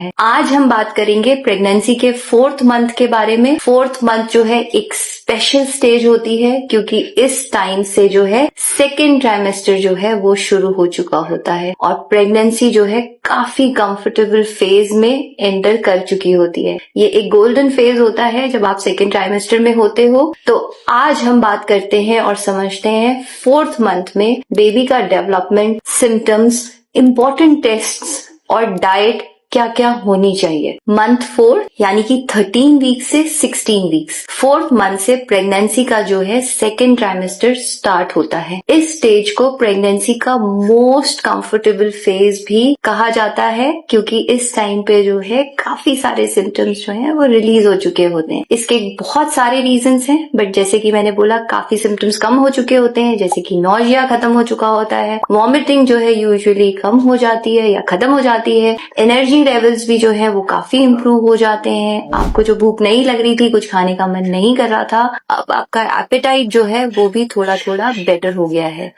आज हम बात करेंगे प्रेगनेंसी के 4th मंथ के बारे में। 4th मंथ जो है एक स्पेशल स्टेज होती है क्योंकि इस टाइम से जो है सेकेंड ट्राइमेस्टर जो है वो शुरू हो चुका होता है और प्रेगनेंसी जो है काफी कंफर्टेबल फेज में एंटर कर चुकी होती है। ये एक गोल्डन फेज होता है जब आप सेकेंड ट्राइमेस्टर में होते हो। तो आज हम बात करते हैं और समझते हैं 4th मंथ में बेबी का डेवलपमेंट, सिम्टम्स, इम्पोर्टेंट टेस्ट्स और डाइट क्या क्या होनी चाहिए। मंथ 4 यानी कि 13 वीक से 16 वीक्स, 4th मंथ से प्रेगनेंसी का जो है सेकेंड ट्राइमेस्टर स्टार्ट होता है। इस स्टेज को प्रेगनेंसी का मोस्ट कंफर्टेबल फेज भी कहा जाता है क्योंकि इस टाइम पे जो है काफी सारे सिम्टम्स जो है वो रिलीज हो चुके होते हैं। इसके बहुत सारे रीजंस हैं, बट जैसे कि मैंने बोला काफी सिम्टम्स कम हो चुके होते हैं, जैसे कि नॉजिया खत्म हो चुका होता है, वॉमिटिंग जो है यूजुअली कम हो जाती है या खत्म हो जाती है, एनर्जी लेवल्स भी जो है वो काफी इंप्रूव हो जाते हैं। आपको जो भूख नहीं लग रही थी, कुछ खाने का मन नहीं कर रहा था, अब आपका एपेटाइट जो है वो भी थोड़ा थोड़ा बेटर हो गया है।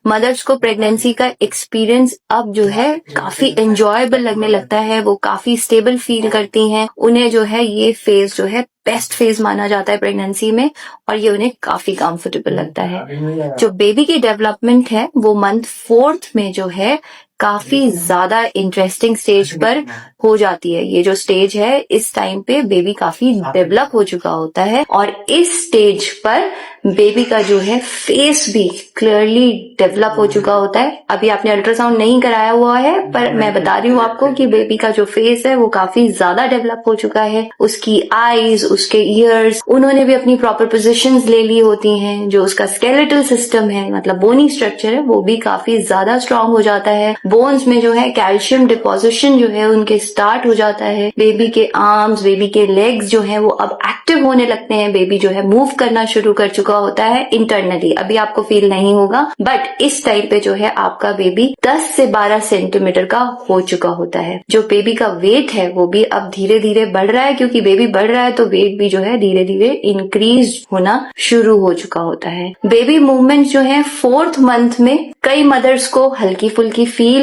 मदर्स को प्रेगनेंसी का एक्सपीरियंस अब जो है काफी एंजॉयबल लगने लगता है, वो काफी स्टेबल फील करती हैं। उन्हें जो है ये फेज जो है बेस्ट फेज माना जाता है प्रेगनेंसी में और ये उन्हें काफी कंफर्टेबल लगता है। जो बेबी की डेवलपमेंट है वो मंथ 4th में जो है काफी ज्यादा इंटरेस्टिंग स्टेज पर हो जाती है। ये जो स्टेज है इस टाइम पे बेबी काफी डेवलप हो चुका होता है और इस स्टेज पर बेबी का जो है फेस भी क्लियरली डेवलप हो चुका होता है। अभी आपने अल्ट्रासाउंड नहीं कराया हुआ है पर मैं बता रही हूँ आपको कि बेबी का जो फेस है वो काफी ज्यादा डेवलप हो चुका है। उसकी आईज, उसके ईयर्स, उन्होंने भी अपनी प्रॉपर पोजीशंस ले ली होती हैं। जो उसका स्केलेटल सिस्टम है मतलब बोनी स्ट्रक्चर है वो भी काफी ज्यादा स्ट्रांग हो जाता है। बोन्स में जो है कैल्शियम डिपोजिशन जो है उनके स्टार्ट हो जाता है। बेबी के आर्म्स, बेबी के लेग्स जो है वो अब एक्टिव होने लगते हैं। बेबी जो है मूव करना शुरू कर चुका होता है इंटरनली। अभी आपको फील नहीं होगा बट इस टाइम पे जो है आपका बेबी 10 से 12 सेंटीमीटर का हो चुका होता है। जो बेबी का वेट है वो भी अब धीरे धीरे बढ़ रहा है क्योंकि बेबी बढ़ रहा है तो वेट भी जो है धीरे धीरे इंक्रीज होना शुरू हो चुका होता है। बेबी मूवमेंट जो है 4th मंथ में कई मदर्स को हल्की फुल्की फील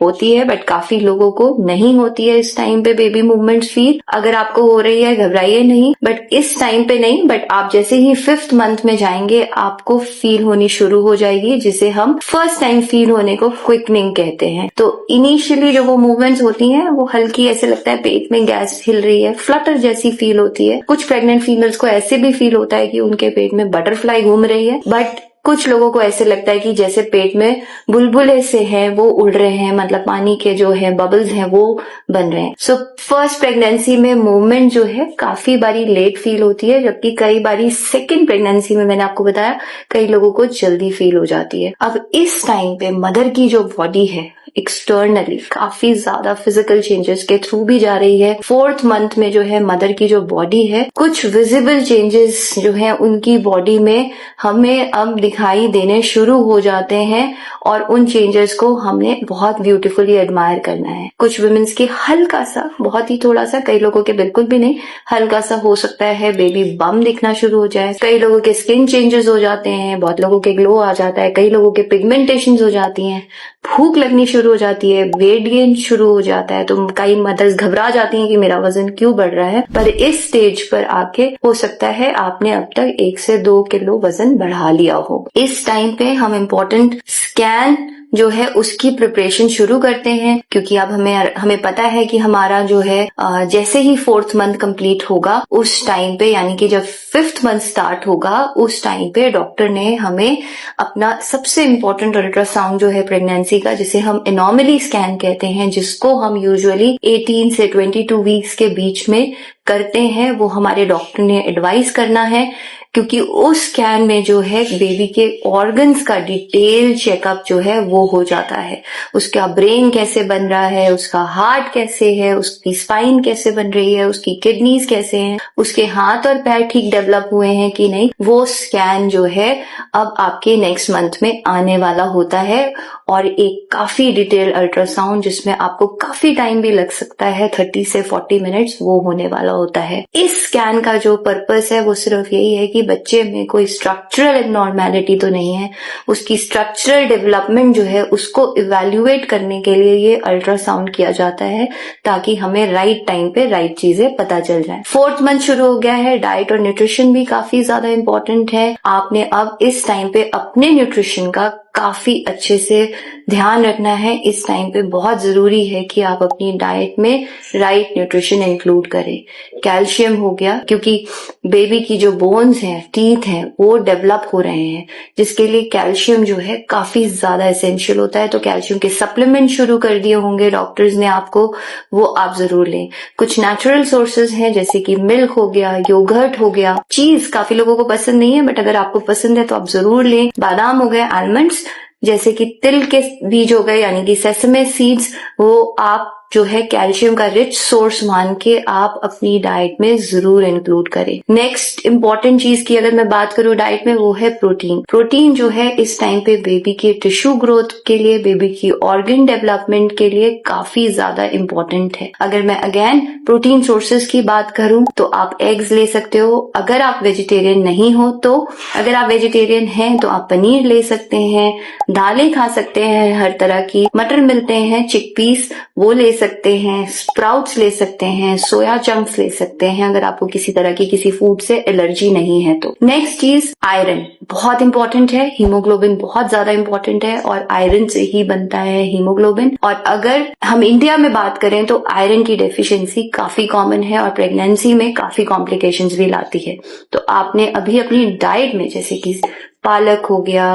होती है बट काफी लोगों को नहीं होती है इस टाइम पे बेबी मूवमेंट फील। अगर आपको हो रही है घबराइए नहीं, बट इस टाइम पे नहीं, बट आप जैसे ही 5th मंथ में जाएंगे आपको फील होनी शुरू हो जाएगी, जिसे हम फर्स्ट टाइम फील होने को क्विकनिंग कहते हैं। तो इनिशियली जो वो मूवमेंट्स होती हैं वो हल्की ऐसे लगता है पेट में गैस हिल रही है, फ्लटर जैसी फील होती है। कुछ प्रेग्नेंट फीमेल्स को ऐसे भी फील होता है कि उनके पेट में बटरफ्लाई घूम रही है, बट कुछ लोगों को ऐसे लगता है कि जैसे पेट में बुलबुले से हैं वो उड़ रहे हैं, मतलब पानी के जो है बबल्स हैं वो बन रहे हैं। सो फर्स्ट प्रेगनेंसी में मूवमेंट जो है काफी बारी लेट फील होती है, जबकि कई बारी सेकेंड प्रेगनेंसी में मैंने आपको बताया कई लोगों को जल्दी फील हो जाती है। अब इस टाइम पे मदर की जो बॉडी है एक्सटर्नली काफी ज्यादा फिजिकल चेंजेस के थ्रू भी जा रही है। 4th मंथ में जो है मदर की जो बॉडी है कुछ विजिबल चेंजेस जो है उनकी बॉडी में हमें अब दिखाई देने शुरू हो जाते हैं और उन चेंजेस को हमने बहुत ब्यूटीफुली एडमायर करना है। कुछ वुमेन्स की हल्का सा, बहुत ही थोड़ा सा, कई लोगों के बिल्कुल भी नहीं, हल्का सा हो सकता है बेबी बम दिखना शुरू हो जाए। कई लोगों के स्किन चेंजेस हो जाते हैं, बहुत लोगों के ग्लो आ जाता है, कई लोगों के पिगमेंटेशन हो जाती हैं, भूख लगनी शुरू हो जाती है, वेट गेन शुरू हो जाता है। तो कई मदर्स घबरा जाती हैं कि मेरा वजन क्यों बढ़ रहा है, पर इस स्टेज पर आके हो सकता है आपने अब तक 1 से 2 किलो वजन बढ़ा लिया हो। इस टाइम पे हम इम्पोर्टेंट स्कैन जो है उसकी प्रिपरेशन शुरू करते हैं क्योंकि अब हमें पता है कि हमारा जो है जैसे ही 4th मंथ कंप्लीट होगा उस टाइम पे, यानी कि जब 5th मंथ स्टार्ट होगा उस टाइम पे डॉक्टर ने हमें अपना सबसे इम्पोर्टेंट अल्ट्रासाउंड जो है प्रेगनेंसी का, जिसे हम एनॉमली स्कैन कहते हैं, जिसको हम यूजुअली 18 से 22 वीक्स के बीच में करते हैं, वो हमारे डॉक्टर ने एडवाइस करना है क्योंकि उस स्कैन में जो है बेबी के ऑर्गन्स का डिटेल चेकअप जो है वो हो जाता है। उसका ब्रेन कैसे बन रहा है, उसका हार्ट कैसे है, उसकी स्पाइन कैसे बन रही है, उसकी किडनीज कैसे हैं, उसके हाथ और पैर ठीक डेवलप हुए हैं कि नहीं, वो स्कैन जो है अब आपके नेक्स्ट मंथ में आने वाला होता है और एक काफी डिटेल अल्ट्रासाउंड जिसमें आपको काफी टाइम भी लग सकता है, 30 से 40 मिनट्स वो होने वाला होता है। इस स्कैन का जो पर्पस है वो सिर्फ यही है कि बच्चे में कोई स्ट्रक्चरल एबनॉर्मेलिटी तो नहीं है, उसकी स्ट्रक्चरल डेवलपमेंट जो है उसको इवैल्यूएट करने के लिए ये अल्ट्रासाउंड किया जाता है ताकि हमें राइट टाइम पे राइट चीजें पता चल जाए। 4th मंथ शुरू हो गया है, डाइट और न्यूट्रिशन भी काफी ज्यादा इंपॉर्टेंट है। आपने अब इस टाइम पे अपने न्यूट्रिशन का काफी अच्छे से ध्यान रखना है। इस टाइम पे बहुत जरूरी है कि आप अपनी डाइट में राइट न्यूट्रिशन इंक्लूड करें। कैल्शियम हो गया, क्योंकि बेबी की जो बोन्स हैं, टीथ हैं, वो डेवलप हो रहे हैं, जिसके लिए कैल्शियम जो है काफी ज्यादा एसेंशियल होता है। तो कैल्शियम के सप्लीमेंट शुरू कर दिए होंगे डॉक्टर्स ने आपको, वो आप जरूर लें। कुछ नेचुरल सोर्सेज हैं जैसे कि मिल्क हो गया, योगर्ट हो गया, चीज काफी लोगों को पसंद नहीं है बट अगर आपको पसंद है तो आप जरूर लें। बादाम हो गए, आलमंड्स जैसे कि तिल के बीज हो गए यानी कि सेसमे सीड्स, वो आप जो है कैल्शियम का रिच सोर्स मान के आप अपनी डाइट में जरूर इंक्लूड करें। नेक्स्ट इंपॉर्टेंट चीज की अगर मैं बात करूं डाइट में, वो है प्रोटीन। प्रोटीन जो है इस टाइम पे बेबी के टिश्यू ग्रोथ के लिए, बेबी की ऑर्गन डेवलपमेंट के लिए काफी ज्यादा इंपॉर्टेंट है। अगर मैं अगेन प्रोटीन सोर्सेज की बात करूं तो आप एग्स ले सकते हो। अगर आप वेजिटेरियन नहीं हो तो, अगर आप वेजिटेरियन हैं तो आप पनीर ले सकते हैं, दालें खा सकते हैं, हर तरह की मटर मिलते हैं, चिकपीस वो ले सकते हैं, स्प्राउट्स ले सकते हैं, सोया चंक्स ले सकते हैं अगर आपको किसी तरह की किसी फूड से एलर्जी नहीं है तो। नेक्स्ट चीज आयरन बहुत इंपॉर्टेंट है, हीमोग्लोबिन बहुत ज्यादा इंपॉर्टेंट है और आयरन से ही बनता है हीमोग्लोबिन। और अगर हम इंडिया में बात करें तो आयरन की डेफिशिएंसी काफी कॉमन है और प्रेगनेंसी में काफी कॉम्प्लिकेशंस भी लाती है। तो आपने अभी अपनी डाइट में जैसे कि पालक हो गया,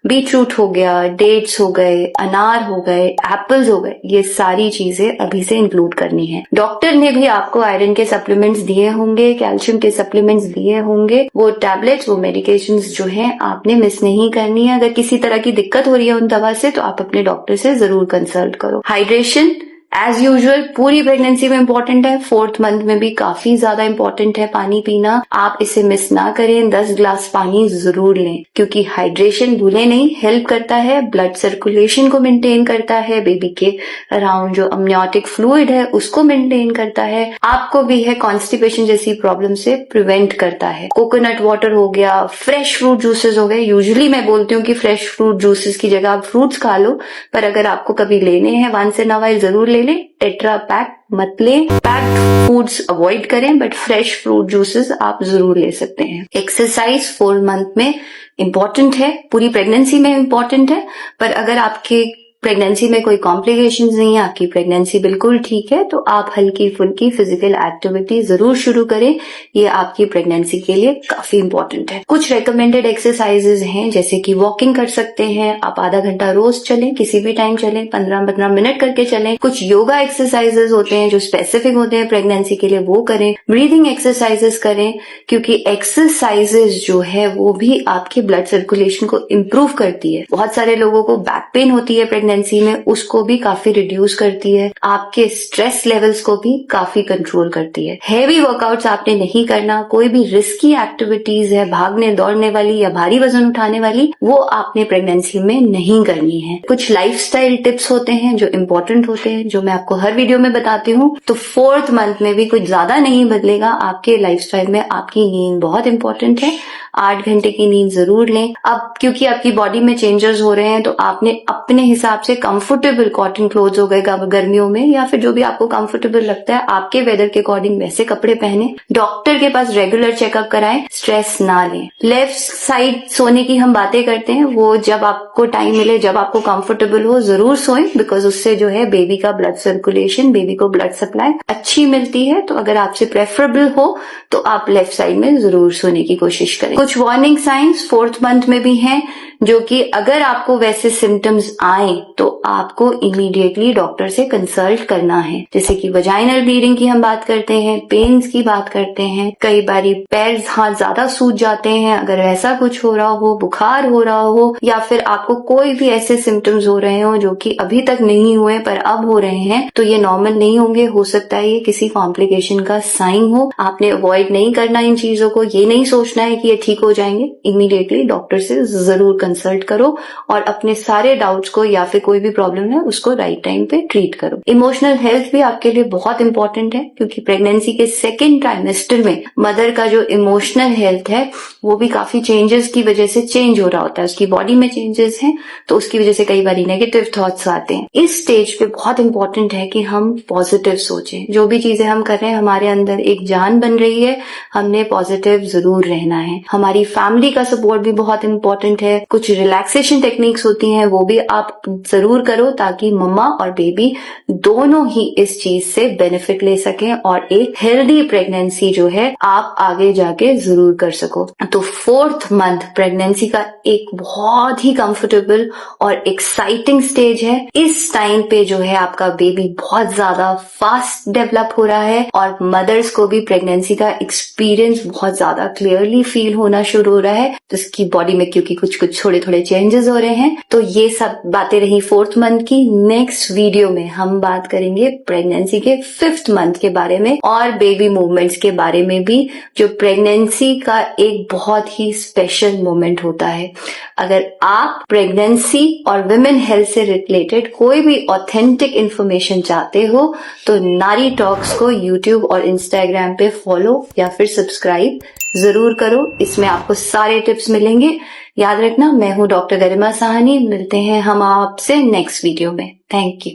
बीटरूट हो गया, डेट्स हो गए, अनार हो गए, एप्पल्स हो गए, ये सारी चीजें अभी से इंक्लूड करनी है। डॉक्टर ने भी आपको आयरन के सप्लीमेंट्स दिए होंगे, कैल्शियम के सप्लीमेंट्स दिए होंगे, वो टैबलेट्स, वो मेडिकेशंस जो हैं आपने मिस नहीं करनी है। अगर किसी तरह की दिक्कत हो रही है उन दवा से तो आप अपने डॉक्टर से जरूर कंसल्ट करो। हाइड्रेशन एज यूजुअल पूरी प्रेगनेंसी में इंपॉर्टेंट है, 4th मंथ में भी काफी ज्यादा इंपॉर्टेंट है पानी पीना। आप इसे मिस ना करें, 10 ग्लास पानी जरूर लें क्योंकि हाइड्रेशन भूले नहीं, हेल्प करता है, ब्लड सर्कुलेशन को मेंटेन करता है, बेबी के अराउंड जो अमनियोटिक फ्लूइड है उसको मेंटेन करता है, आपको भी है कॉन्स्टिपेशन जैसी प्रॉब्लम से प्रिवेंट करता है। कोकोनट वाटर हो गया, फ्रेश फ्रूट जूसेस हो गए। यूजुअली मैं बोलती हूँ कि फ्रेश फ्रूट जूसेस की जगह आप फ्रूट्स खा लो, पर अगर आपको कभी लेने हैं वंस इन अ व्हाइल जरूर ले लें। टेट्रा पैक मत लें, पैक्ड फूड्स अवॉइड करें, बट फ्रेश फ्रूट जूसेस आप जरूर ले सकते हैं। एक्सरसाइज 4 मंथ में इंपॉर्टेंट है, पूरी प्रेगनेंसी में इंपॉर्टेंट है, पर अगर आपके प्रेगनेंसी में कोई कॉम्प्लिकेशंस नहीं है, आपकी प्रेगनेंसी बिल्कुल ठीक है, तो आप हल्की फुल्की फिजिकल एक्टिविटी जरूर शुरू करें। ये आपकी प्रेगनेंसी के लिए काफी इंपॉर्टेंट है। कुछ रेकमेंडेड एक्सरसाइजेज हैं जैसे कि वॉकिंग कर सकते हैं आप, आधा घंटा रोज चलें, किसी भी टाइम चलें, 15-15 मिनट करके चलें। कुछ योगा एक्सरसाइजेज होते हैं जो स्पेसिफिक होते हैं प्रेगनेंसी के लिए, वो करें। ब्रीदिंग एक्सरसाइजेज करें क्योंकि एक्सरसाइजेज जो है वो भी आपके ब्लड सर्कुलेशन को इम्प्रूव करती है। बहुत सारे लोगों को बैक पेन होती है प्रेगनेंसी में, उसको भी काफी रिड्यूस करती है, आपके स्ट्रेस लेवल्स को भी काफी कंट्रोल करती है। हेवी वर्कआउट्स आपने नहीं करना, कोई भी रिस्की एक्टिविटीज है भागने दौड़ने वाली या भारी वजन उठाने वाली, वो आपने प्रेगनेंसी में नहीं करनी है। कुछ लाइफस्टाइल टिप्स होते हैं जो इम्पोर्टेंट होते हैं, जो मैं आपको हर वीडियो में बताती हूँ। तो 4th मंथ में भी कुछ ज्यादा नहीं बदलेगा आपके लाइफस्टाइल में। आपकी नींद बहुत इंपॉर्टेंट है, 8 घंटे की नींद जरूर लें। अब क्योंकि आपकी बॉडी में चेंजेस हो रहे हैं तो आपने अपने हिसाब से कंफर्टेबल कॉटन क्लोथ्स हो गए गर्मियों में, या फिर जो भी आपको कंफर्टेबल लगता है आपके वेदर के अकॉर्डिंग वैसे कपड़े पहने। डॉक्टर के पास रेगुलर चेकअप कराएं, स्ट्रेस ना लें। लेफ्ट साइड सोने की हम बातें करते हैं, वो जब आपको टाइम मिले, जब आपको कंफर्टेबल हो जरूर सोएं, बिकॉज उससे जो है बेबी का ब्लड सर्कुलेशन, बेबी को ब्लड सप्लाई अच्छी मिलती है। तो अगर आपसे प्रेफरेबल हो तो आप लेफ्ट साइड में जरूर सोने की कोशिश करें। कुछ वार्निंग साइंस 4th मंथ में भी हैं जो कि अगर आपको वैसे सिम्टम्स आए तो आपको इमीडिएटली डॉक्टर से कंसल्ट करना है। जैसे कि वजाइनल ब्लीडिंग की हम बात करते हैं, पेन्स की बात करते हैं, कई बारी पैर हाथ ज्यादा सूज जाते हैं, अगर ऐसा कुछ हो रहा हो, बुखार हो रहा हो, या फिर आपको कोई भी ऐसे सिम्टम्स हो रहे हो जो कि अभी तक नहीं हुए पर अब हो रहे हैं, तो ये नॉर्मल नहीं होंगे। हो सकता है ये किसी कॉम्प्लिकेशन का साइन हो। आपने अवॉइड नहीं करना इन चीजों को, ये नहीं सोचना है कि ये ठीक हो जाएंगे। इमीडिएटली डॉक्टर से जरूर कंसल्ट करो और अपने सारे डाउट्स को या फिर कोई भी प्रॉब्लम है उसको राइट टाइम पे ट्रीट करो। इमोशनल हेल्थ भी आपके लिए बहुत इंपॉर्टेंट है क्योंकि प्रेगनेंसी के सेकेंड ट्राइमेस्टर में मदर का जो इमोशनल हेल्थ है वो भी काफी चेंजेस की वजह से चेंज हो रहा होता है। उसकी बॉडी में चेंजेस हैं तो उसकी वजह से कई बार नेगेटिव थॉट्स आते हैं। इस स्टेज पे बहुत इंपॉर्टेंट है कि हम पॉजिटिव सोचें। जो भी चीजें हम कर रहे हैं हमारे अंदर एक जान बन रही है, हमने पॉजिटिव जरूर रहना है। हमारी फैमिली का सपोर्ट भी बहुत इंपॉर्टेंट है। कुछ रिलैक्सेशन टेक्निक्स होती हैं वो भी आप जरूर करो ताकि मम्मा और बेबी दोनों ही इस चीज से बेनिफिट ले सकें और एक हेल्दी प्रेगनेंसी जो है आप आगे जाके जरूर कर सको। तो 4th मंथ प्रेगनेंसी का एक बहुत ही कंफर्टेबल और एक्साइटिंग स्टेज है। इस टाइम पे जो है आपका बेबी बहुत ज्यादा फास्ट डेवलप हो रहा है और मदर्स को भी प्रेगनेंसी का एक्सपीरियंस बहुत ज्यादा क्लियरली फील होना शुरू हो रहा है। तो इसकी बॉडी में क्योंकि कुछ थोड़े थोड़े चेंजेस हो रहे हैं। तो ये सब बातें रही 4th मंथ की। नेक्स्ट वीडियो में हम बात करेंगे प्रेगनेंसी के 5th मंथ के बारे में और बेबी मूवमेंट्स के बारे में भी, जो प्रेगनेंसी का एक बहुत ही स्पेशल मोमेंट होता है। अगर आप प्रेगनेंसी और विमेन हेल्थ से रिलेटेड कोई भी ऑथेंटिक इंफॉर्मेशन चाहते हो तो नारी टॉक्स को यूट्यूब और इंस्टाग्राम पे फॉलो या फिर सब्सक्राइब जरूर करो। इसमें आपको सारे टिप्स मिलेंगे। याद रखना, मैं हूं डॉक्टर गरिमा साहनी। मिलते हैं हम आपसे नेक्स्ट वीडियो में। Thank you.